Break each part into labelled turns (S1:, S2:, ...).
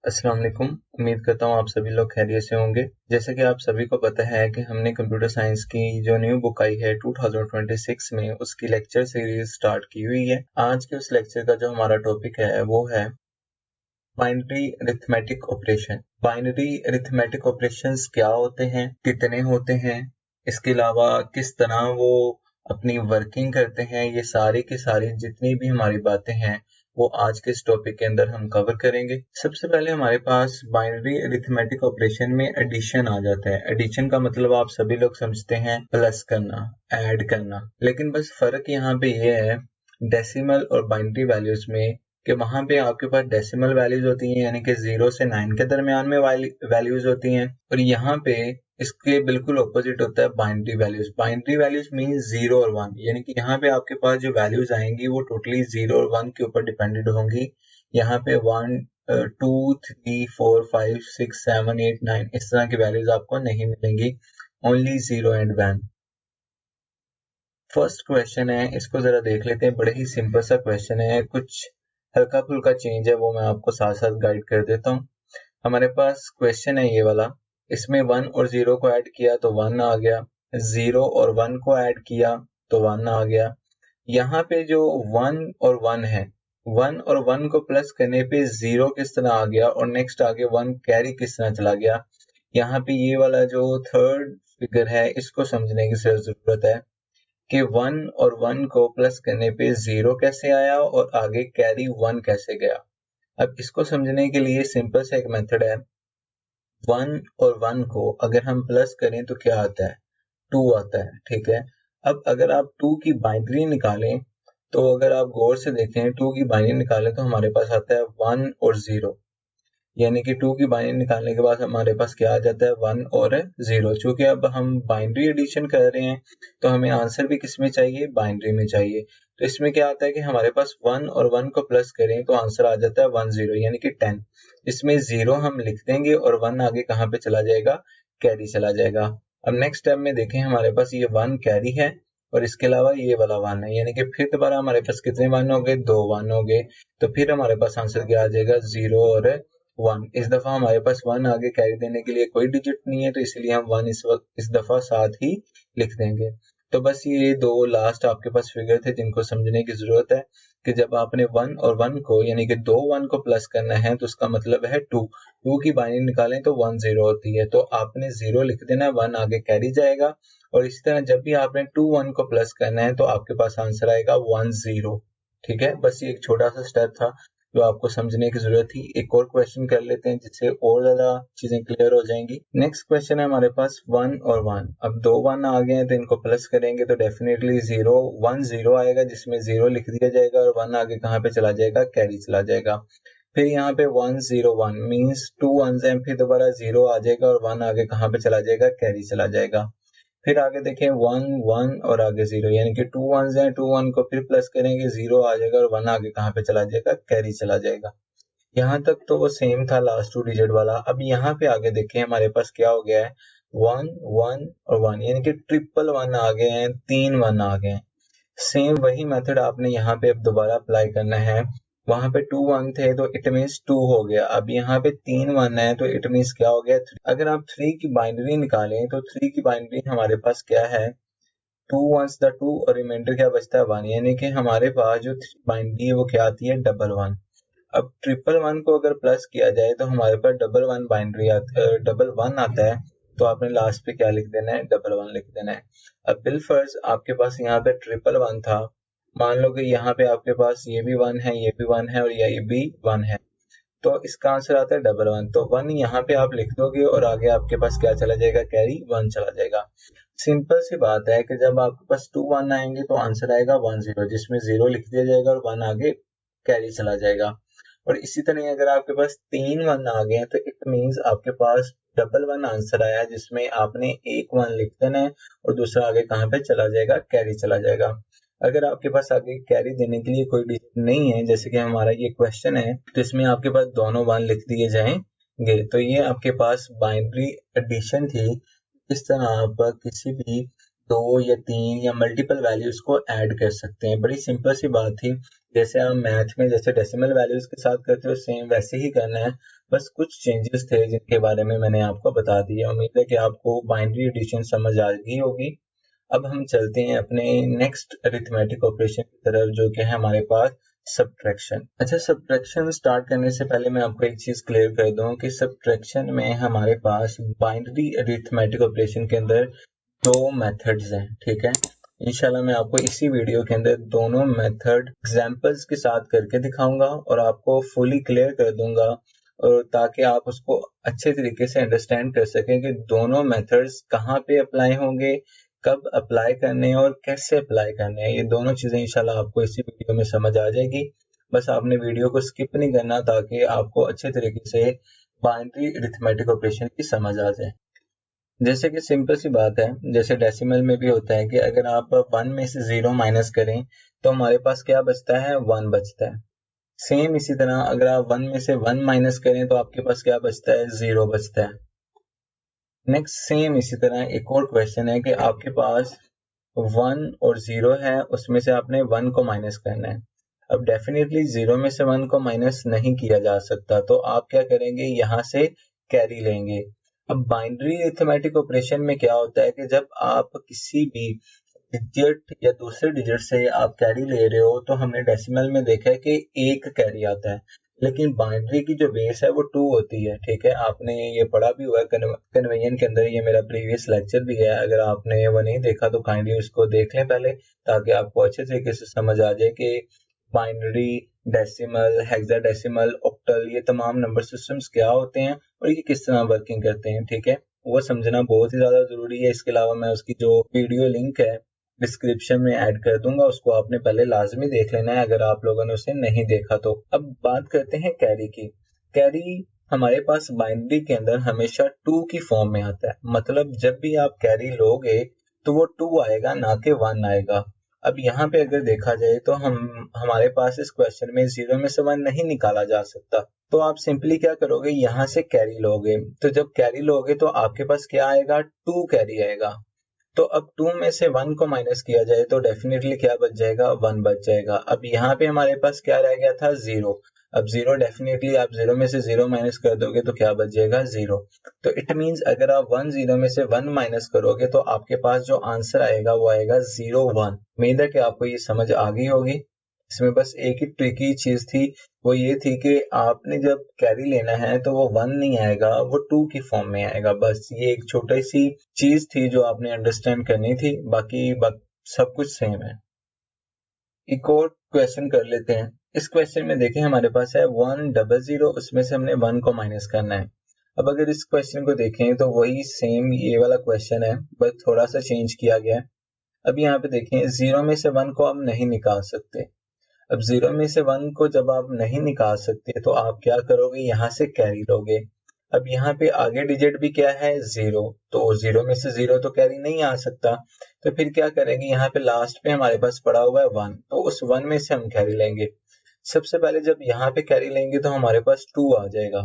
S1: अस्सलाम वालेकुम। उम्मीद करता हूँ आप सभी लोग खैरियत से होंगे। जैसे कि आप सभी को पता है कि हमने कंप्यूटर साइंस की जो न्यू बुक आई है 2026 में उसकी लेक्चर सीरीज स्टार्ट की हुई है। आज के उस लेक्चर का जो हमारा टॉपिक है वो है binary arithmetic operation. Binary arithmetic operations क्या होते हैं, कितने होते हैं, इसके अलावा किस तरह वो अपनी वर्किंग करते हैं, ये सारी की सारी जितनी भी हमारी बातें हैं वो आज के इस टॉपिक के अंदर हम कवर करेंगे। सबसे पहले हमारे पास बाइनरी अरिथमेटिक ऑपरेशन में एडिशन आ जाता है। एडिशन का मतलब आप सभी लोग समझते हैं प्लस करना, ऐड करना, लेकिन बस फर्क यहाँ पे ये है डेसिमल और बाइनरी वैल्यूज में कि वहां पे आपके पास डेसिमल वैल्यूज होती हैं, यानी कि 0 से 9 के दरमियान में वैल्यूज होती हैं, और यहाँ पे इसके बिल्कुल ऑपोजिट होता है binary values. Binary values mean 0 और 1, यानी कि यहाँ पे आपके पास जो वैल्यूज आएंगी वो टोटली 0 और 1 के ऊपर डिपेंडेंट होंगी। यहाँ पे 1 2 3 4 5 6 7 8 9 इस तरह की वैल्यूज आपको नहीं मिलेंगी, ओनली 0 एंड 1। फर्स्ट क्वेश्चन है, इसको जरा देख लेते हैं। बड़े ही सिंपल सा क्वेश्चन है, कुछ हल्का फुल्का चेंज है वो मैं आपको साथ साथ गाइड कर देता हूँ। हमारे पास क्वेश्चन है ये वाला, इसमें 1 और 0 को ऐड किया तो 1 आ गया, 0 और 1 को ऐड किया तो 1 आ गया। यहाँ पे जो 1 और 1 है, 1 और 1 को प्लस करने पे 0 किस तरह आ गया और नेक्स्ट आगे 1 कैरी किस तरह चला गया। यहाँ पे ये वाला जो थर्ड फिगर है इसको समझने की जरूरत है कि 1 और 1 को प्लस करने पे 0 कैसे आया और आगे कैरी 1 कैसे गया। अब इसको समझने के लिए सिंपल सा एक मेथड है। 1 और 1 को अगर हम प्लस करें तो क्या आता है, 2 आता है, ठीक है। अब अगर आप 2 की बाइनरी निकालें तो अगर आप गौर से देखें 2 की बाइनरी निकालें तो हमारे पास आता है 1 और 0, यानी कि 2 की बाइनरी निकालने के बाद हमारे पास क्या आ जाता है 1 और 0। चूंकि अब हम बाइनरी एडिशन कर रहे हैं तो हमें आंसर भी किस में चाहिए, बाइनरी में चाहिए। तो इसमें क्या आता है कि हमारे पास 1 और 1 को प्लस करें तो आंसर आ जाता है 10, यानी कि 10। इसमें 0 हम लिख देंगे और 1 आगे कहाँ पे चला जाएगा, कैरी चला जाएगा। अब नेक्स्ट स्टेप में देखें, हमारे पास ये 1 कैरी है और इसके अलावा ये वाला 1 है, यानी कि फिर दोबारा हमारे पास कितने 1 हो गए, 2 1 हो गए। तो फिर हमारे पास आंसर क्या आ जाएगा, 0 और 1। इस दफा हमारे पास 1 आगे कैरी देने के लिए कोई डिजिट नहीं है, तो इसलिए हम 1 इस दफा साथ ही लिख देंगे। तो बस ये दो लास्ट आपके पास फिगर थे जिनको समझने की जरूरत है कि जब आपने 1 और 1 को यानी कि दो 1 को प्लस करना है तो उसका मतलब है 2 की बाइनरी निकालें तो 1 0 होती है, तो आपने 0 लिख देना, 1 आगे कैरी जाएगा। और इसी तरह जब भी आपने 2 1 को प्लस करना है तो आपके पास आंसर आएगा 1 0। ठीक है, बस ये एक छोटा सा स्टेप था जो आपको समझने की जरूरत थी। एक और क्वेश्चन कर लेते हैं जिससे और ज्यादा चीजें क्लियर हो जाएंगी। नेक्स्ट क्वेश्चन है हमारे पास 1 और 1। अब दो 1 आ गए हैं तो इनको प्लस करेंगे तो डेफिनेटली 0 1 0 आएगा, जिसमें 0 लिख दिया जाएगा और 1 आगे कहाँ पे चला जाएगा, कैरी चला जाएगा। फिर यहाँ पे 1 0 1 मीन्स 2 1s हैं, फिर दोबारा 0 आ जाएगा और 1 आगे कहाँ पे चला जाएगा, कैरी चला जाएगा। फिर आगे देखें 1 1 और आगे 0, यानी कि 2 1s हैं, 2 1 को फिर प्लस करेंगे, 0 आ जाएगा और 1 आगे कहाँ पे चला जाएगा, कैरी चला जाएगा। यहाँ तक तो वो सेम था लास्ट 2 डिजिट वाला। अब यहाँ पे आगे देखें हमारे पास क्या हो गया है, 1 1 और 1, यानी कि ट्रिपल 1 आ गए हैं, 3 1 आ गए हैं। सेम वही मेथड आपने यहाँ पे अब दोबारा अप्लाई करना है। वहां पे 2 1 थे तो इट मीन्स 2 हो गया, अब यहाँ पे 3 1 है तो इट मीन्स क्या हो गया, 3। अगर आप 3 की बाइनरी निकालें तो 3 की बाइनरी हमारे पास क्या है, 2 1s द 2 और रिमाइंडर क्या बचता है 1, यानी कि हमारे पास जो बाइनरी है वो क्या आती है, डबल 1। अब ट्रिपल 1 को अगर प्लस किया जाए तो हमारे पास डबल 1 बाइनरी डबल 1 आता है, तो आपने लास्ट पे क्या लिख देना है, डबल 1 लिख देना है। अब बिलफर्ज आपके पास यहाँ पे ट्रिपल 1 था, मान लो कि यहाँ पे आपके पास ये भी 1 है, ये भी 1 है और ये भी 1 है, तो इसका आंसर आता है डबल 1। तो 1 यहाँ पे आप लिख दोगे और आगे आपके पास क्या चला जाएगा, कैरी 1 चला जाएगा। सिंपल सी बात है कि जब आपके पास 2 1 आएंगे तो आंसर आएगा 1 0, जिसमें 0 लिख दिया जाएगा और 1 आगे कैरी चला जाएगा। और इसी तरह अगर आपके पास 3 1 आ गए हैं तो इट मींस आपके पास डबल 1 आंसर आया, जिसमें आपने एक 1 लिख देना है और दूसरा आगे कहाँ पे चला जाएगा, कैरी चला जाएगा। अगर आपके पास आगे कैरी देने के लिए कोई डिजिट नहीं है, जैसे कि हमारा ये क्वेश्चन है, तो इसमें आपके पास दोनों 1 लिख दिए जाएंगे। तो ये आपके पास बाइनरी एडिशन थी। इस तरह आप किसी भी दो या तीन या मल्टीपल वैल्यूज को ऐड कर सकते हैं। बड़ी सिंपल सी बात थी। जैसे हम मैथ में जैसे डेसिमल वैल्यूज के साथ करते हो सेम वैसे ही करना है। बस कुछ चेंजेस थे जिनके बारे में मैंने आपको बता दिया। उम्मीद है कि आपको बाइनरी एडिशन समझ आ गई होगी। अब हम चलते हैं अपने नेक्स्ट अरिथमेटिक ऑपरेशन की तरफ, जो कि है हमारे पास सब्ट्रैक्शन। अच्छा, सब्ट्रैक्शन स्टार्ट करने से पहले मैं आपको एक चीज क्लियर कर दूं कि सब्ट्रैक्शन में हमारे पास बाइनरी अरिथमेटिक ऑपरेशन के अंदर दो मेथड्स हैं, ठीक है। इंशाल्लाह मैं आपको इसी वीडियो के अंदर दोनों मेथड एग्जांपल्स के साथ करके दिखाऊंगा और आपको फुली क्लियर कर दूंगा, और ताकि आप उसको अच्छे तरीके से अंडरस्टैंड कर सकें कि दोनों मेथड्स कहाँ पे अप्लाई होंगे, कब अप्लाई करने हैं और कैसे अप्लाई करने हैं। ये दोनों चीजें इंशाल्लाह आपको इसी वीडियो में समझ आ जाएगी। बस आपने वीडियो को स्किप नहीं करना ताकि आपको अच्छे तरीके से बाइनरी अरिथमेटिक ऑपरेशन की समझ आ जाए। जैसे कि सिंपल सी बात है, जैसे डेसिमल में भी होता है कि अगर आप 1 में से 0 माइनस करें तो हमारे पास क्या बचता है, 1 बचता है। सेम इसी तरह अगर आप 1 में से 1 माइनस करें तो आपके पास क्या बचता है, 0 बचता है। नेक्स्ट सेम इसी तरह एक और क्वेश्चन है कि आपके पास 1 और 0 है, उसमें से आपने 1 को माइनस करना है। अब डेफिनेटली 0 में से 1 को माइनस नहीं किया जा सकता, तो आप क्या करेंगे, यहाँ से कैरी लेंगे। अब बाइनरी अरिथमेटिक ऑपरेशन में क्या होता है कि जब आप किसी भी डिजिट या दूसरे डिजिट से आप कैरी ले रहे हो, तो हमने डेसिमल में देखा है कि एक कैरी आता है, लेकिन बाइनरी की जो बेस है वो 2 होती है, ठीक है। आपने ये पढ़ा भी हुआ है कन्वेंशन के अंदर, ये मेरा प्रीवियस लेक्चर भी है। अगर आपने वो नहीं देखा तो काइंडली उसको देख लें पहले, ताकि आपको अच्छे तरीके से समझ आ जाए कि बाइनरी, डेसिमल, हेक्साडेसिमल, ऑक्टल, ये तमाम नंबर सिस्टम्स क्या होते हैं और ये किस तरह वर्किंग करते हैं, ठीक है। वो समझना बहुत ही ज्यादा जरूरी है। इसके अलावा मैं उसकी जो वीडियो लिंक है डिस्क्रिप्शन में ऐड कर दूंगा, उसको आपने पहले लाजमी देख लेना है अगर आप लोगों ने उसे नहीं देखा तो। अब बात करते हैं कैरी की। कैरी हमारे पास बाइनरी के अंदर हमेशा 2 की फॉर्म में आता है, मतलब जब भी आप कैरी लोगे तो वो 2 आएगा, ना कि 1 आएगा। अब यहाँ पे अगर देखा जाए तो हमारे पास इस क्वेश्चन में 0 में से 1 नहीं निकाला जा सकता, तो आप सिंपली क्या करोगे, यहाँ से कैरी लोगे। तो जब कैरी लोगे तो आपके पास क्या आएगा, 2 कैरी आएगा। तो अब 2 में से 1 को माइनस किया जाए तो डेफिनेटली क्या बच जाएगा, 1 बच जाएगा। अब यहाँ पे हमारे पास क्या रह गया था, 0। अब 0 डेफिनेटली आप 0 में से 0 माइनस कर दोगे तो क्या बच जाएगा, 0। तो इट मींस अगर आप 1 0 में से 1 माइनस करोगे तो आपके पास जो आंसर आएगा वो आएगा 0 1। उम्मीद है कि आपको ये समझ आ गई होगी। इसमें बस एक ही ट्रिकी चीज थी, वो ये थी कि आपने जब कैरी लेना है तो वो 1 नहीं आएगा, वो 2 की फॉर्म में आएगा। बस ये एक छोटी सी चीज थी जो आपने अंडरस्टैंड करनी थी, बाकी सब कुछ सेम है। एक और क्वेश्चन कर लेते हैं। इस क्वेश्चन में देखें हमारे पास है 100, उसमें से हमने 1 को माइनस करना है। अब अगर इस क्वेश्चन को देखें तो वही सेम ये वाला क्वेश्चन है, बस थोड़ा सा चेंज किया गया है। अब यहाँ पे देखें 0 में से 1 को हम नहीं निकाल सकते। अब 0 में से 1 को जब आप नहीं निकाल सकते तो आप क्या करोगे, यहाँ से कैरी लोगे। अब यहाँ पे आगे डिजिट भी क्या है, 0, तो 0 में से 0 तो कैरी नहीं आ सकता, तो फिर क्या करेंगे, यहाँ पे लास्ट पे हमारे पास पड़ा हुआ है 1, तो उस 1 में से हम कैरी लेंगे। सबसे पहले जब यहाँ पे कैरी लेंगे तो हमारे पास 2 आ जाएगा।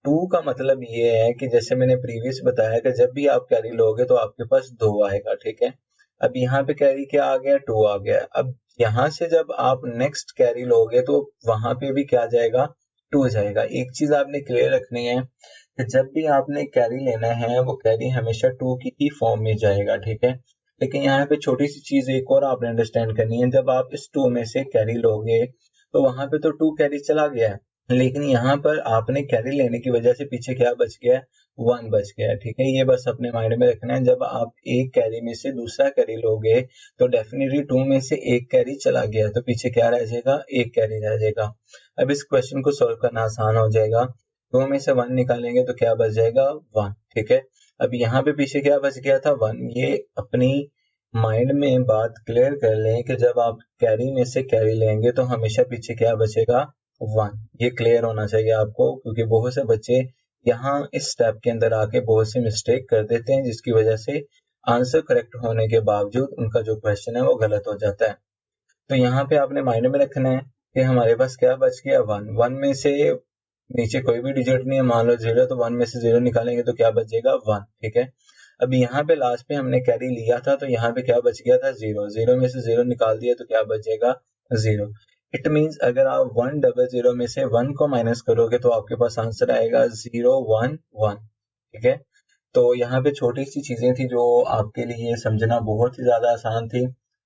S1: 2 का मतलब ये है कि जैसे मैंने प्रीवियस बताया कि जब भी आप कैरी लोगे तो आपके पास 2 आएगा, ठीक है। अब यहाँ पे कैरी क्या आ गया, 2 आ गया। अब यहाँ से जब आप नेक्स्ट कैरी लोगे तो वहां पे भी क्या जाएगा, 2 जाएगा। एक चीज आपने क्लियर रखनी है कि जब भी आपने कैरी लेना है वो कैरी हमेशा 2 की ही फॉर्म में जाएगा, ठीक है। लेकिन यहाँ पे छोटी सी चीज एक और आपने अंडरस्टैंड करनी है, जब आप इस 2 में से कैरी लोगे तो वहां पे तो 2 कैरी चला गया है, लेकिन यहाँ पर आपने कैरी लेने की वजह से पीछे क्या बच गया, 1 बच गया, ठीक है। ये बस अपने माइंड में रखना है। जब आप एक कैरी में से दूसरा कैरी लोगे तो डेफिनेटली 2 में से एक कैरी चला गया, तो पीछे क्या रह जाएगा, एक कैरी रह जाएगा। अब इस क्वेश्चन को सोल्व करना आसान हो जाएगा। 2 में से 1 निकालेंगे तो क्या बच जाएगा, 1, ठीक है। अब यहाँ पे पीछे क्या बच गया था, 1। ये अपनी माइंड में बात क्लियर कर लें कि जब आप कैरी में से कैरी लेंगे तो हमेशा पीछे क्या बचेगा, 1। ये क्लियर होना चाहिए आपको, क्योंकि बहुत से बच्चे यहाँ इस स्टेप के अंदर आके बहुत सी मिस्टेक कर देते हैं, जिसकी वजह से आंसर करेक्ट होने के बावजूद उनका जो क्वेश्चन है वो गलत हो जाता है। तो यहाँ पे आपने माइंड में रखना है कि हमारे पास क्या बच गया, 1। 1 में से नीचे कोई भी डिजिट नहीं है, मान लो 0, तो 1 में से 0 निकालेंगे तो क्या बचेगा, 1, ठीक है। अब यहाँ पे लास्ट पे हमने कैरी लिया था तो यहाँ पे क्या बच गया था 0, 0 में से 0 निकाल दिया तो क्या बचेगा 0। इट मीन्स अगर आप 100 में से 1 को माइनस करोगे तो आपके पास आंसर आएगा 011। ठीक है, तो यहाँ पे छोटी सी चीजें थी जो आपके लिए समझना बहुत ही ज्यादा आसान थी।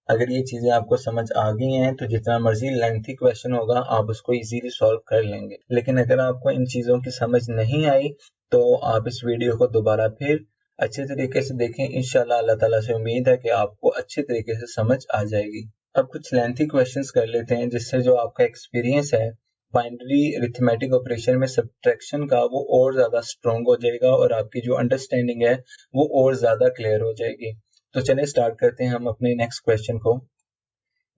S1: अगर ये चीजें आपको समझ आ गई हैं तो जितना मर्जी लेंथी क्वेश्चन होगा आप उसको इजीली सॉल्व कर लेंगे। लेकिन अगर आपको इन चीजों की समझ नहीं आई तो आप इस वीडियो को दोबारा फिर अच्छे तरीके से देखें। इंशाल्लाह अल्लाह ताला से उम्मीद है कि आपको अच्छे तरीके से समझ आ जाएगी। अब कुछ लेंथी क्वेश्चंस कर लेते हैं जिससे जो आपका एक्सपीरियंस है बाइनरी अरिथमेटिक ऑपरेशन में सब्ट्रैक्शन का वो और ज्यादा स्ट्रॉन्ग हो जाएगा और आपकी जो अंडरस्टैंडिंग है वो और ज्यादा क्लियर हो जाएगी। तो चलिए स्टार्ट करते हैं हम अपने नेक्स्ट क्वेश्चन को।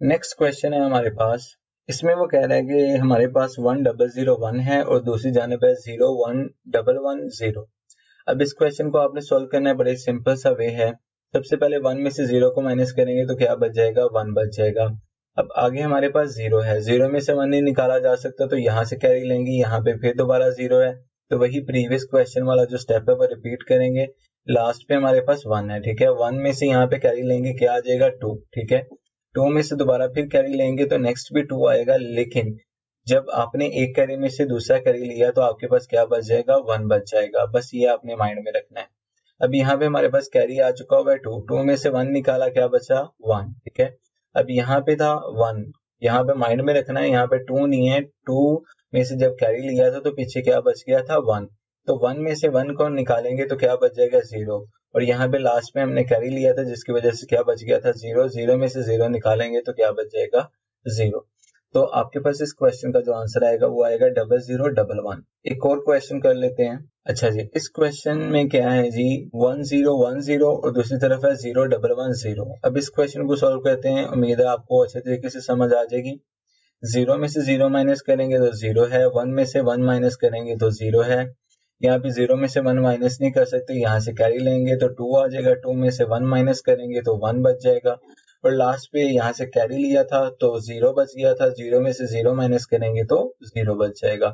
S1: नेक्स्ट क्वेश्चन है हमारे पास, इसमें वो कह रहा है कि हमारे पास 1001 है और दूसरी जानब है 01110। अब इस क्वेश्चन को आपने सॉल्व करना है, बड़े सिंपल सा वे है। सबसे पहले 1 में से 0 को माइनस करेंगे तो क्या बच जाएगा 1 बच जाएगा। अब आगे हमारे पास 0 है, 0 में से 1 नहीं निकाला जा सकता तो यहाँ से कैरी लेंगे, यहाँ पे फिर दोबारा 0 है तो वही प्रीवियस क्वेश्चन वाला जो स्टेप है वो रिपीट करेंगे। लास्ट पे हमारे पास 1 है, ठीक है, 1 में से यहाँ पे कैरी लेंगे, क्या आ जाएगा 2। ठीक है, 2 में से दोबारा फिर कैरी लेंगे तो नेक्स्ट भी 2 आएगा। लेकिन जब आपने एक कैरी में से दूसरा कैरी लिया तो आपके पास क्या बच जाएगा 1 बच जाएगा। बस ये आपने माइंड में रखना है। अब यहाँ पे हमारे पास कैरी आ चुका हुआ है 2, 2 में से 1 निकाला, क्या बचा 1। ठीक है, अब यहाँ पे था 1, यहाँ पे माइंड में रखना है, यहाँ पे 2 नहीं है, 2 में से जब कैरी लिया था तो पीछे क्या बच गया था 1, तो 1 में से 1 को निकालेंगे तो क्या बच जाएगा 0 और यहाँ पे लास्ट में हमने कैरी लिया था जिसकी वजह से क्या बच गया था 0, 0 में से 0 निकालेंगे तो क्या बच जाएगा 0। तो आपके पास इस क्वेश्चन का जो आंसर आएगा वो आएगा 0011। एक और क्वेश्चन कर लेते हैं। अच्छा जी, इस क्वेश्चन में क्या है जी 1010 और दूसरी तरफ है 0110। अब इस क्वेश्चन को सॉल्व करते हैं, उम्मीद है आपको अच्छे तरीके से समझ आ जाएगी। 0 में से 0 माइनस करेंगे तो 0 है, 1 में से 1 माइनस करेंगे तो 0 है। यहाँ पे 0 में से 1 माइनस नहीं कर सकते, यहाँ से कैरी लेंगे तो 2 आ जाएगा, 2 में से 1 माइनस करेंगे तो 1 बच जाएगा और लास्ट पे यहाँ से कैरी लिया था तो 0 बच गया था, 0 में से 0 माइनस करेंगे तो 0 बच जाएगा।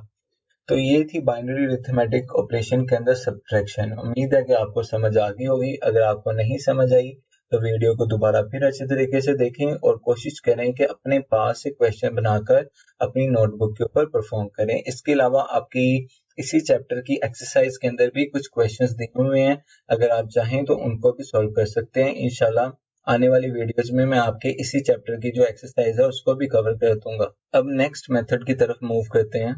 S1: तो ये थी बाइनरी अरिथमेटिक ऑपरेशन के अंदर सब्ट्रैक्शन। उम्मीद है कि आपको समझ आ गई होगी। अगर आपको नहीं समझ आई तो वीडियो को दोबारा फिर अच्छे तरीके से देखें और कोशिश करें कि अपने पास से क्वेश्चन बनाकर अपनी नोटबुक के ऊपर परफॉर्म करें। इसके अलावा आपकी इसी चैप्टर की एक्सरसाइज के अंदर भी कुछ क्वेश्चंस दिए हुए हैं, अगर आप चाहें तो उनको भी सॉल्व कर सकते हैं। इंशाल्लाह आने वाली वीडियोज में मैं आपके इसी चैप्टर की जो एक्सरसाइज है उसको भी कवर कर दूंगा। अब नेक्स्ट मेथड की तरफ मूव करते हैं।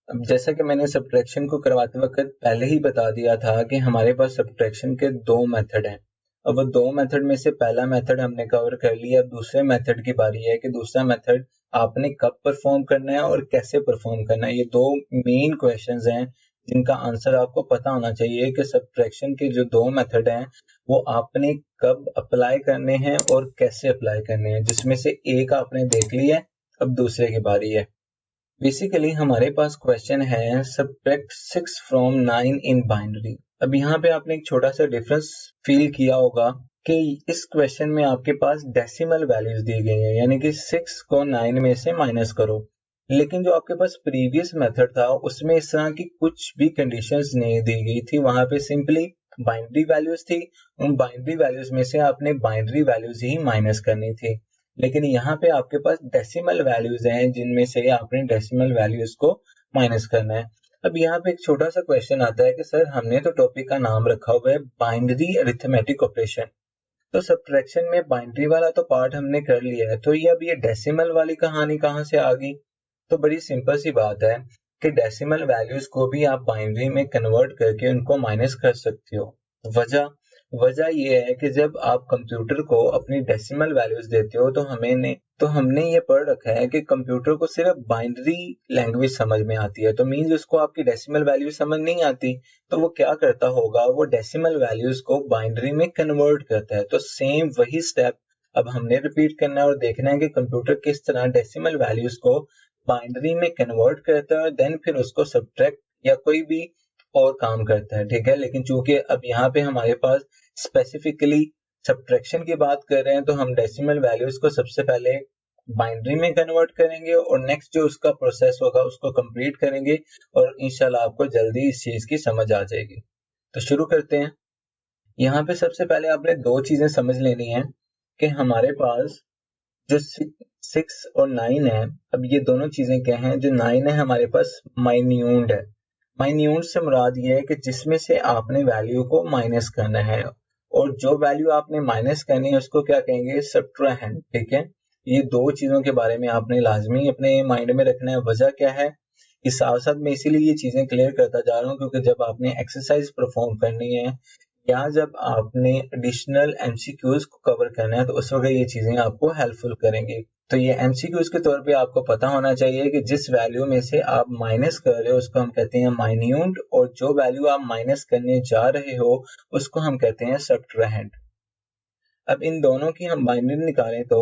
S1: अब जैसा कि मैंने सब्ट्रैक्शन को करवाते वक्त पहले ही बता दिया था कि हमारे पास सब्ट्रैक्शन के 2 मेथड हैं। अब वो 2 मेथड में से पहला मेथड हमने कवर कर लिया, अब दूसरे मेथड की बारी है कि दूसरा मेथड आपने कब परफॉर्म करना है और कैसे परफॉर्म करना है। ये 2 मेन क्वेश्चंस हैं जिनका आंसर आपको पता होना चाहिए कि सब्ट्रैक्शन के जो 2 मेथड हैं वो आपने कब अप्लाई करने हैं और कैसे अप्लाई करने हैं, जिसमें से एक आपने देख लिया है, अब दूसरे की बारी है। बेसिकली हमारे पास क्वेश्चन है सब्ट्रैक्ट 6 फ्रॉम 9 इन बाइनरी। अब यहाँ पे आपने एक छोटा सा डिफरेंस फील किया होगा कि इस क्वेश्चन में आपके पास डेसिमल वैल्यूज दी गई हैं, यानी कि 6 को 9 में से माइनस करो। लेकिन जो आपके पास प्रीवियस मेथड था उसमें इस तरह की कुछ भी कंडीशंस नहीं दी गई थी, वहां पे सिंपली बाइनरी वैल्यूज थी, उन बाइनरी वैल्यूज में से आपने बाइनरी वैल्यूज ही माइनस करनी थी। लेकिन यहाँ पे आपके पास डेसिमल वैल्यूज हैं जिनमें से आपने डेसिमल वैल्यूज को माइनस करना है। अब यहाँ पे एक छोटा सा क्वेश्चन आता है कि सर हमने तो टॉपिक का नाम रखा हुआ है बाइनरी अरिथमेटिक ऑपरेशन, तो सब्ट्रैक्शन में बाइनरी वाला तो पार्ट हमने कर लिया है, तो ये अब ये डेसिमल वाली कहानी कहाँ से आ गई। तो बड़ी सिंपल सी बात है कि डेसिमल वैल्यूज को भी आप बाइनरी में कन्वर्ट करके उनको माइनस कर सकते हो। वजह ये है कि जब आप कंप्यूटर को अपनी डेसिमल वैल्यूज देते हो तो हमने ये पढ़ रखा है कि कंप्यूटर को सिर्फ बाइनरी लैंग्वेज समझ में आती है, तो मींस उसको आपकी डेसिमल वैल्यू समझ नहीं आती, तो वो क्या करता होगा, वो डेसिमल वैल्यूज को बाइनरी में कन्वर्ट करता है। तो सेम वही स्टेप अब हमने रिपीट करना है और देखना है कि कंप्यूटर किस तरह डेसिमल वैल्यूज को बाइनरी में कन्वर्ट करता है, देन फिर उसको सब्ट्रैक्ट या कोई भी और काम करता है। ठीक है, लेकिन चूंकि अब यहाँ पे हमारे पास स्पेसिफिकली सब्ट्रैक्शन की बात कर रहे हैं तो हम डेसिमल वैल्यूज को सबसे पहले बाइनरी में कन्वर्ट करेंगे और नेक्स्ट जो उसका प्रोसेस होगा उसको कंप्लीट करेंगे और इंशाल्लाह आपको जल्दी इस चीज की समझ आ जाएगी। तो शुरू करते हैं। यहाँ पे सबसे पहले आपने दो चीजें समझ लेनी है कि हमारे पास जो 6 और 9 है, अब ये दोनों चीजें क्या हैं। जो 9 है हमारे पास माइन्यूट है। माइन्यूट से मुराद ये है कि जिसमें से आपने वैल्यू को माइनस करना है, और जो वैल्यू आपने माइनस करनी है उसको क्या कहेंगे, सब्ट्रैहेंड। ठीक है, ये दो चीजों के बारे में आपने लाजमी अपने माइंड में रखना है। वजह क्या है, इस साथ साथ मैं इसीलिए ये चीजें क्लियर करता जा रहा हूँ क्योंकि जब आपने एक्सरसाइज परफॉर्म करनी है या जब आपने एडिशनल एमसीक्यूज को कवर करना है तो उस वक्त ये चीजें आपको हेल्पफुल करेंगी। तो ये एमसीक्यूज के तौर पे आपको पता होना चाहिए कि जिस वैल्यू में से आप माइनस कर रहे हो उसको हम कहते हैं माइन्यूट, और जो वैल्यू आप माइनस करने जा रहे हो उसको हम कहते हैं सब्ट्रैहेंड। अब इन दोनों की हम बाइनरी निकालें तो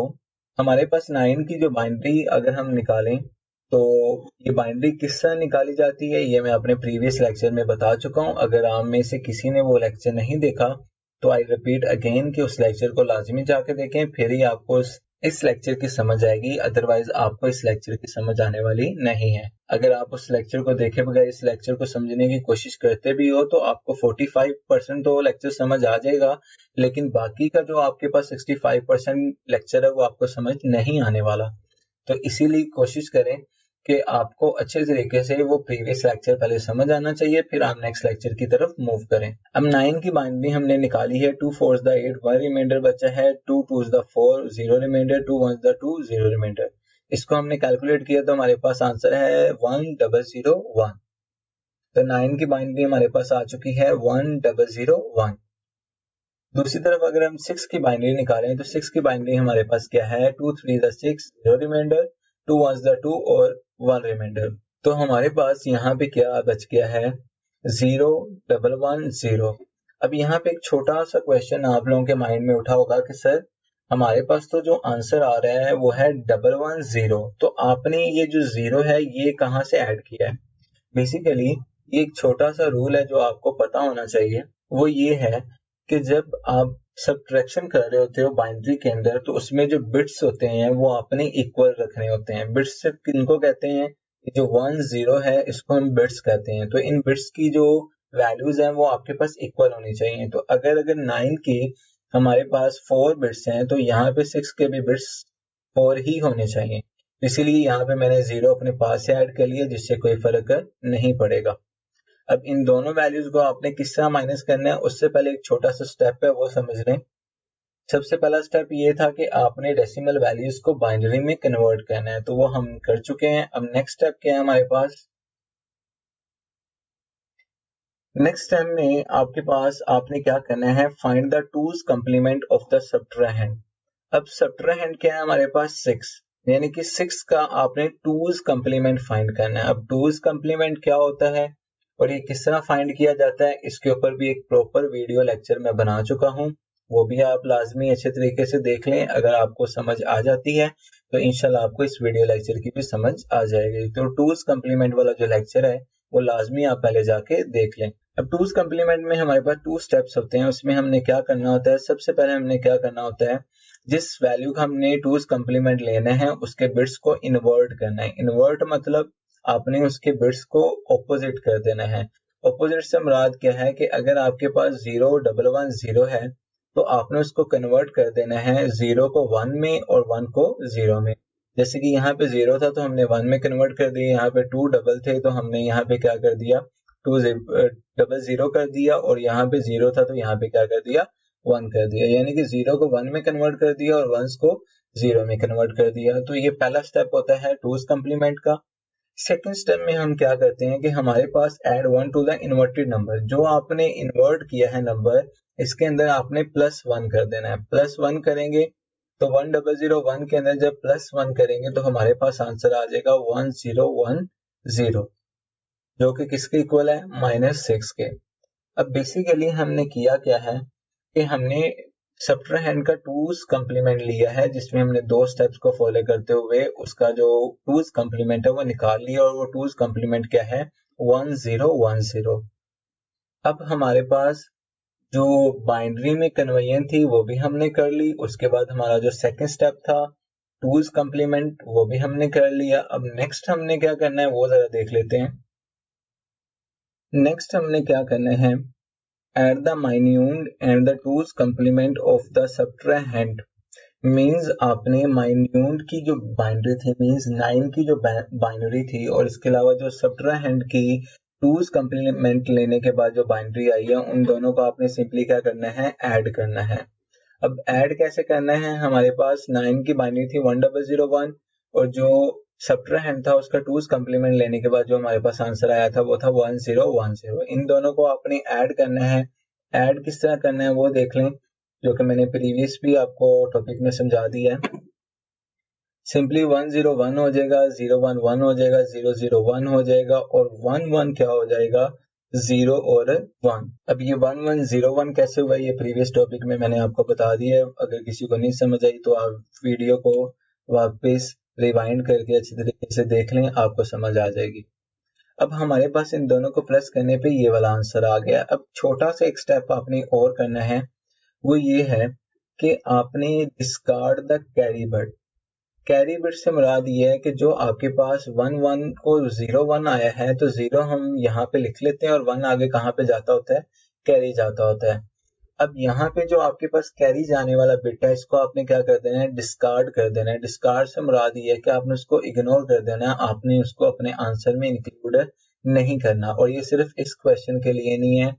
S1: हमारे पास 9 की जो बाइनरी अगर हम निकालें तो ये बाइनरी किस तरह निकाली जाती है ये मैं अपने प्रीवियस लेक्चर में बता चुका हूँ। अगर आप में से किसी ने वो लेक्चर नहीं देखा तो आई रिपीट अगेन कि उस लेक्चर को लाजमी जाके देखें, फिर ही आपको इस लेक्चर की समझ आएगी, अदरवाइज आपको इस लेक्चर की समझ आने वाली नहीं है। अगर आप उस लेक्चर को देखे बगैर इस लेक्चर को समझने की कोशिश करते भी हो तो आपको 45% तो लेक्चर समझ आ जाएगा, लेकिन बाकी का जो आपके पास 65% लेक्चर है वो आपको समझ नहीं आने वाला। तो इसीलिए कोशिश करें कि आपको अच्छे तरीके से वो प्रीवियस लेक्चर पहले समझ आना चाहिए, फिर आप नेक्स्ट लेक्चर की तरफ मूव करें। अब 9 की बाइनरी हमने निकाली है, 2 4 8 1 रिमाइंडर बचा है, 2 2 4 0 रिमाइंडर, 2 1 2 0 रिमाइंडर। इसको हमने कैलकुलेट किया तो हमारे पास आंसर है 1001। तो 9 की बाइनरी हमारे पास आ चुकी है 1001। दूसरी तरफ अगर हम 6 की बाइनरी निकालें तो 6 की बाइनरी हमारे पास क्या है, 2 3 6 0 रिमाइंडर, 2 1 2 और 1 रिमाइंडर। तो हमारे पास यहाँ पे क्या बच गया है, 0 1 1 0। अब यहाँ पे एक छोटा सा क्वेश्चन आप लोगों के माइंड में उठा होगा कि सर हमारे पास तो जो आंसर आ रहा है वो है 1 1 0, तो आपने ये जो 0 है ये कहाँ से ऐड किया है। बेसिकली ये एक छोटा सा रूल है जो आपको पता होना चाहिए। वो ये है कि जब आप सब्ट्रैक्शन कर रहे होते हो बाइनरी के अंदर तो उसमें जो बिट्स होते हैं वो आपने इक्वल रखने होते हैं। बिट्स से किनको कहते हैं, जो 1 0 है इसको हम बिट्स कहते हैं। तो इन बिट्स की जो वैल्यूज हैं वो आपके पास इक्वल होनी चाहिए। तो अगर 9 की हमारे पास 4 बिट्स हैं तो यहाँ पे 6 के भी बिट्स 4 ही होने चाहिए। इसीलिए यहाँ पे मैंने 0 अपने पास से ऐड कर लिया जिससे कोई फर्क नहीं पड़ेगा। अब इन दोनों वैल्यूज को आपने किस तरह माइनस करना है उससे पहले एक छोटा सा स्टेप है वो समझ लें। सबसे पहला स्टेप ये था कि आपने डेसिमल वैल्यूज को बाइनरी में कन्वर्ट करना है, तो वो हम कर चुके हैं। अब नेक्स्ट स्टेप क्या है हमारे पास, नेक्स्ट स्टेप में आपके पास आपने क्या करना है, find the two's complement of the subtrahend. अब सब्ट्रैहेंड क्या है हमारे पास 6, यानी कि 6 का आपने टूज कंप्लीमेंट फाइंड करना है। अब टूज कंप्लीमेंट क्या होता है और ये किस तरह फाइंड किया जाता है इसके ऊपर भी एक प्रॉपर वीडियो लेक्चर मैं बना चुका हूँ, वो भी आप लाजमी अच्छे तरीके से देख लें। अगर आपको समझ आ जाती है तो इंशाल्लाह आपको इस वीडियो लेक्चर की भी समझ आ जाएगी। तो टूज कंप्लीमेंट वाला जो लेक्चर है वो लाजमी आप पहले जाके देख लें। अब टूज कंप्लीमेंट में हमारे पास 2 स्टेप्स होते हैं, उसमें हमने क्या करना होता है, सबसे पहले हमने क्या करना होता है, जिस वैल्यू का हमने टूज कंप्लीमेंट लेना है उसके बिट्स को इन्वर्ट करना है। इन्वर्ट मतलब आपने उसके बिट्स को ऑपोजिट कर देना है। ऑपोजिट से मुराद क्या है कि अगर आपके पास 0 1 1 0 है तो आपने उसको कन्वर्ट कर देना है 0 को 1 में और 1 को 0 में। जैसे कि यहाँ पे 0 था तो हमने 1 में कन्वर्ट कर दिया, यहाँ पे 2 डबल थे तो हमने यहाँ पे क्या कर दिया, 2 डबल 0 कर दिया, और यहाँ पे 0 था तो यहाँ पे क्या कर दिया, 1 कर दिया। यानी कि 0 को 1 में कन्वर्ट कर दिया और 1 को 0 में कन्वर्ट कर दिया। तो ये पहला स्टेप होता है टूज कंप्लीमेंट का। सेकंड स्टेप में हम क्या करते हैं कि हमारे पास add 1 to the inverted number, जो आपने इन्वर्ट किया है नंबर इसके अंदर आपने +1 कर देना है। +1 करेंगे तो 1001 के अंदर जब +1 करेंगे तो हमारे पास आंसर आ जाएगा 1010, जो कि किसके इक्वल है, -6 के। अब बेसिकली हमने किया क्या है कि हमने सब्ट्रैहेंड का टूज कंप्लीमेंट लिया है जिसमें हमने 2 स्टेप्स को फॉलो करते हुए उसका जो टूज कंप्लीमेंट है वो निकाल लिया, और वो टूज कंप्लीमेंट क्या है, 1010। अब हमारे पास जो बाइनरी में कन्वर्जन थी वो भी हमने कर ली। उसके बाद हमारा जो सेकंड स्टेप था टूज कंप्लीमेंट वो भी हमने कर लिया। अब नेक्स्ट हमने क्या करना है वो जरा देख लेते हैं। नेक्स्ट हमने क्या करना है, at the minute and the twos complement of the subtrahend. Means आपने माइन्यूट की जो बाइनरी थी, मीन्स 9 की जो बाइनरी थी, और इसके अलावा जो सब्ट्राहेंड की टूज कम्प्लीमेंट लेने के बाद जो बाइनरी आई है, उन दोनों को आपने सिंपली क्या करना है, ऐड करना है। अब ऐड कैसे करना है, हमारे पास 9 की बाइनरी थी 1001 और जो सब्ट्राहेंड था उसका टूज कम्प्लीमेंट लेने के बाद जो हमारे पास आंसर आया था वो था 1010। इन दोनों को आपने ऐड करना है। ऐड किस तरह करना है वो देख लें, जो कि मैंने प्रीवियस भी आपको टॉपिक में समझा दिया है। सिंपली 101 हो जाएगा, 011 हो जाएगा, 001 हो जाएगा और 11 क्या हो जाएगा, 0 और 1। अब ये 1101 कैसे हुआ, ये प्रीवियस टॉपिक में मैंने आपको बता दिया है। अगर किसी को नहीं समझ आई तो आप वीडियो को वापस रिवाइंड करके अच्छी तरीके से देख लें, आपको समझ आ जाएगी। अब हमारे पास इन दोनों को प्लस करने पे ये वाला आंसर आ गया। अब छोटा सा एक स्टेप आपने और करना है, वो ये है कि आपने discard the carry bit. Carry bit से मुराद ये है कि जो आपके पास 11 को 01 आया है तो 0 हम यहाँ पे लिख लेते हैं और 1 आगे कहाँ पे जाता होता है, कैरी जाता होता है। अब यहाँ पे जो आपके पास कैरी जाने वाला बिट है, इसको आपने क्या कर देना है, डिस्कार्ड कर देना है। डिस्कार्ड से मुराद ये है कि आपने उसको इग्नोर कर देना है, आपने उसको अपने आंसर में इंक्लूड नहीं करना। और ये सिर्फ इस क्वेश्चन के लिए नहीं है,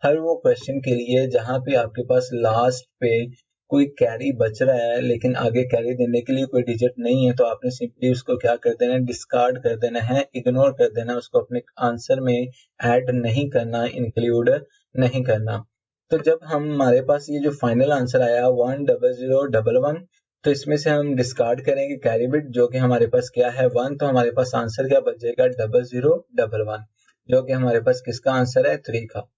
S1: हर वो क्वेश्चन के लिए जहाँ पे आपके पास लास्ट पे कोई कैरी बच रहा है लेकिन आगे कैरी देने के लिए कोई डिजिट नहीं है, तो आपने सिंपली उसको क्या कर देना है, डिस्कार्ड कर देना है, इग्नोर कर देना है, उसको अपने आंसर में ऐड नहीं करना, इंक्लूड नहीं करना। तो जब हमारे पास ये जो फाइनल आंसर आया 100111, तो इसमें से हम डिस्कार्ड करेंगे कैरी बिट, जो कि हमारे पास क्या है 1, तो हमारे पास आंसर क्या बच जाएगा 0011, जो कि हमारे पास किसका आंसर है, 3 का।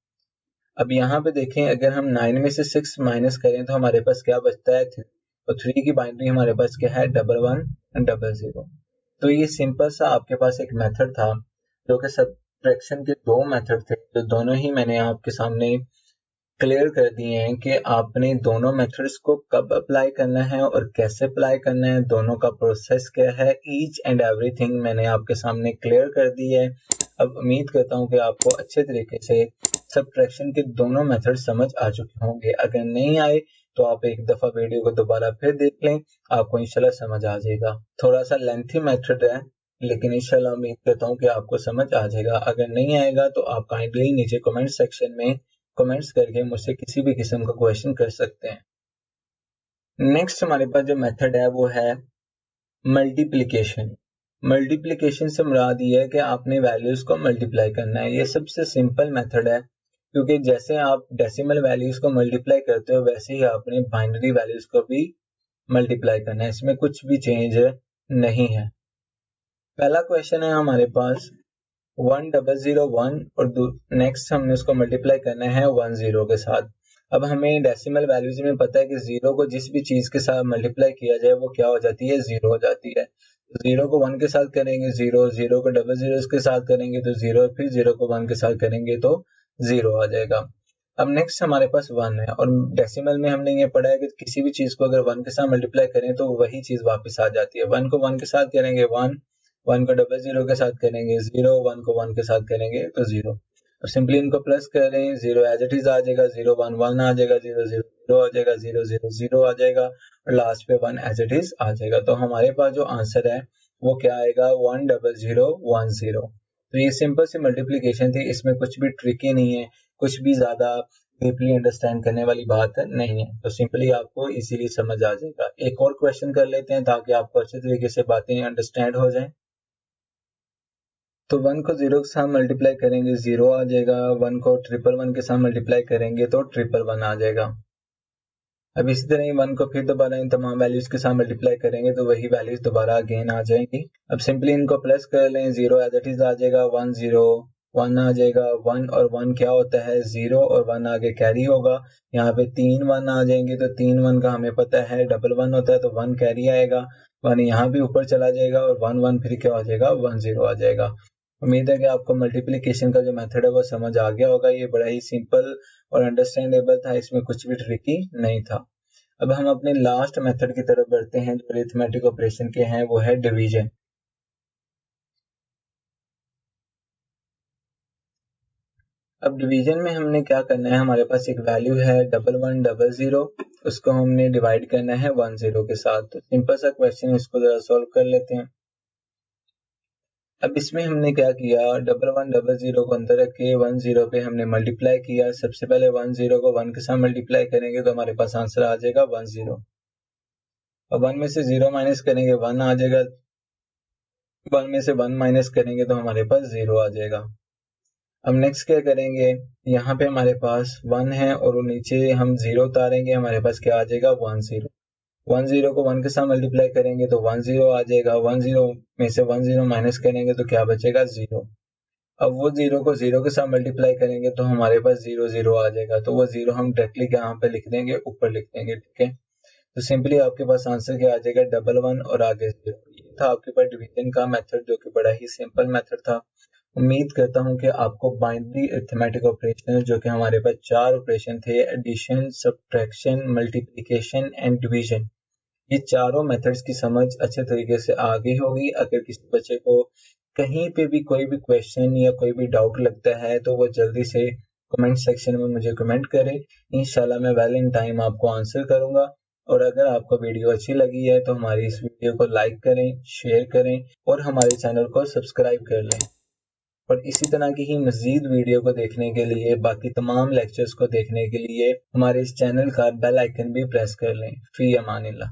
S1: अब यहाँ पे देखें, अगर हम 9 में से 6 माइनस करें तो हमारे पास क्या बचता है, 3। तो 3 की बाइनरी हमारे पास क्या है, 1100। तो ये सिंपल सा आपके पास एक मेथड था, जो कि सब्ट्रैक्शन के दो मेथड थे, जो दोनों ही मैंने आपके सामने क्लियर कर दिए हैं कि आपने दोनों मेथड्स को कब अप्लाई करना है और कैसे अप्लाई करना है, दोनों का प्रोसेस क्या है, ईच एंड एवरीथिंग मैंने आपके सामने क्लियर कर दी है। अब उम्मीद करता हूँ कि आपको अच्छे तरीके से सब्ट्रैक्शन के दोनों मेथड समझ आ चुके होंगे। अगर नहीं आए तो आप एक दफ़ा वीडियो को दोबारा फिर देख लें, आपको इंशाल्लाह समझ आ जाएगा। थोड़ा सा लेंथी मेथड है लेकिन इंशाल्लाह उम्मीद करता हूँ कि आपको समझ आ जाएगा। अगर नहीं आएगा तो आप काइंडली नीचे कमेंट सेक्शन में कमेंट्स करके मुझसे किसी भी किस्म का क्वेश्चन कर सकते हैं। नेक्स्ट हमारे पास जो मेथड है वो है मल्टीप्लिकेशन। मल्टीप्लिकेशन से मुराद ये है कि आपने वैल्यूज को मल्टीप्लाई करना है। ये सबसे सिंपल मेथड है, क्योंकि जैसे आप डेसिमल वैल्यूज को मल्टीप्लाई करते हो वैसे ही आपने बाइनरी वैल्यूज को भी मल्टीप्लाई करना है, इसमें कुछ भी चेंज नहीं है। पहला क्वेश्चन है हमारे पास 1001 और नेक्स्ट हमने उसको मल्टीप्लाई करना है 10 के साथ। अब हमें डेसिमल वैल्यूज में पता है कि 0 को जिस भी चीज के साथ मल्टीप्लाई किया जाए वो क्या हो जाती है, 0 हो जाती है। 0 को 1 के साथ करेंगे 0, 0 को 00 के साथ करेंगे तो 0, फिर 0 को 1 के साथ करेंगे तो 0 आ जाएगा। अब नेक्स्ट हमारे पास 1 है और डेसिमल में हमने ये पढ़ा है कि किसी भी चीज को अगर 1 के साथ मल्टीप्लाई करें तो वही चीज वापस आ जाती है। 1 को 1 के साथ करेंगे 1, 1 को 00 के साथ करेंगे 0, 1 को 1 के साथ करेंगे तो 0। अब सिंपली इनको प्लस करें, 0 एज इट इज आ जाएगा, 0 1 1 आ जाएगा, 0 0 0 आ जाएगा, 0 0 0 आ जाएगा और लास्ट पे 1 एज इट इज आ जाएगा। तो हमारे पास जो आंसर है वो क्या आएगा, 10010। तो ये सिंपल सी मल्टीप्लीकेशन थी, इसमें कुछ भी ट्रिकी नहीं है, कुछ भी ज्यादा डीपली अंडरस्टैंड करने वाली बात नहीं है, तो सिंपली आपको इजीली समझ आ जाएगा। एक और क्वेश्चन कर लेते हैं ताकि आपको अच्छे तरीके से बातें अंडरस्टैंड हो जाएं। तो 1 को 0 के साथ मल्टीप्लाई करेंगे 0 आ जाएगा, 1 को 111 के साथ मल्टीप्लाई करेंगे तो 111 आ जाएगा। अब इसी तरह ही 1 को फिर दोबारा इन तमाम वैल्यूज के साथ मल्टीप्लाई करेंगे तो वही वैल्यूज दोबारा अगेन आ जाएंगी। अब सिंपली इनको प्लस कर लें, 0 एज इट इज आ जाएगा, 1 0 1 आ जाएगा, 1 और 1 क्या होता है, 0 और 1 आगे कैरी होगा, यहाँ पे 3 1 आ जाएंगे तो 3 1 का हमें पता है डबल 1 होता है तो 1 कैरी आएगा, 1 यहाँ भी ऊपर चला जाएगा और 1 1 फिर क्या हो जाएगा, 1 0 आ जाएगा। उम्मीद है कि आपको मल्टीप्लिकेशन का जो मेथड है वो समझ आ गया होगा। ये बड़ा ही सिंपल और अंडरस्टैंडेबल था, इसमें कुछ भी ट्रिकी नहीं था। अब हम अपने लास्ट मेथड की तरफ बढ़ते हैं जो अरिथमेटिक ऑपरेशन के हैं, वो है डिवीजन। अब डिवीजन में हमने क्या करना है, हमारे पास एक वैल्यू है 1100, उसको हमने डिवाइड करना है 10 के साथ। तो सिंपल सा क्वेश्चन, इसको जरा सॉल्व कर लेते हैं। अब इसमें हमने क्या किया, 1100 को अंदर रख के 10 पे हमने मल्टीप्लाई किया। सबसे पहले 10 को 1 के साथ मल्टीप्लाई करेंगे तो हमारे पास आंसर आ जाएगा 10। और 1 में से 0 माइनस करेंगे 1 आ जाएगा, 1 में से 1 माइनस करेंगे तो हमारे पास 0 आ जाएगा। अब नेक्स्ट क्या करेंगे, यहाँ पे हमारे पास 1 है और नीचे हम 0 उतारेंगे, हमारे पास क्या आ जाएगा 10। 10 को 1 के साथ मल्टीप्लाई करेंगे तो 10 आ जाएगा। 10 में से 10 माइनस करेंगे तो क्या बचेगा 0। अब वो 0 को 0 के साथ मल्टीप्लाई करेंगे तो हमारे पास 0 आ जाएगा। तो वो 0 हम डायरेक्टली यहाँ पे लिख देंगे, ऊपर लिख देंगे, ठीक है। तो सिंपली आपके पास आंसर क्या आ जाएगा 11 और आगे 0। ये था आपके पास डिवीजन का मेथड, जो कि बड़ा ही सिंपल मेथड था। उम्मीद करता हूँ कि आपको बाइनरी अरिथमेटिक ऑपरेशन, जो कि हमारे पास 4 ऑपरेशन थे, addition, subtraction, multiplication and division, ये चारों मेथड्स की समझ अच्छे तरीके से आ गई होगी। अगर किसी बच्चे को कहीं पे भी कोई भी क्वेश्चन या कोई भी डाउट लगता है तो वो जल्दी से कमेंट सेक्शन में मुझे कमेंट करें। इंशाल्लाह मैं वेल इन टाइम आपको आंसर करूंगा। और अगर आपको वीडियो अच्छी लगी है तो हमारी इस वीडियो को लाइक करें, शेयर करें और हमारे चैनल को सब्सक्राइब कर लें। और इसी तरह की ही मजीद वीडियो को देखने के लिए, बाकी तमाम लेक्चर्स को देखने के लिए हमारे इस चैनल का बेल आइकन भी प्रेस कर लें। फी अमानिल्लाह।